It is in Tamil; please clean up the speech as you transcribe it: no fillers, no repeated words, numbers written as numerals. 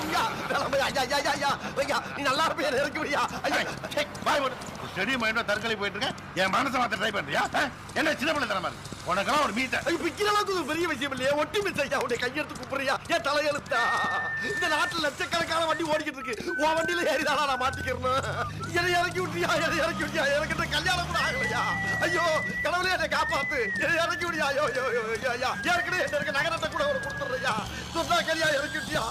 ஐயா ஐயா ஐயா நீ நல்லா இருப்பியா இறக்கி விடியா ஐயா பாய் போடு ஸ்டடி மைண்டோ தற்கொலை போயிட்டு இருக்கேன் என் மனசை மாத்த ட்ரை பண்றியா என்ன சின்ன பிள்ளை தர மாதிரி உனக்கெல்லாம் ஒரு மீட்டர் ஐயோ பிக்கிற அளவுக்கு பெரிய விஷயம் இல்லையா ஒட்டி மிஸ் ஐயா உன்னை கையெடுத்து கூப்பிடுறியா ஏன் தலையெழுத்தா இந்த நாட்டுல லட்சக்கணக்கான வண்டி ஓடிக்கிட்டு இருக்கு உன் வண்டியில ஏறிதானா நான் மாட்டிக்கிறேன் என்னை இறக்கி விட்டியா எனக்கு கல்யாணம் கூட ஆகலையா ஐயோ கடவுளே என்னை காப்பாத்து என்னை இறக்கி விடியா ஐயோ ஐயோ ஐயா ஏற்கனவே இருக்க நகரத்தை கூட ஒரு கொடுத்துறியா சொன்னா கல்யாணம் இறக்கி விட்டியா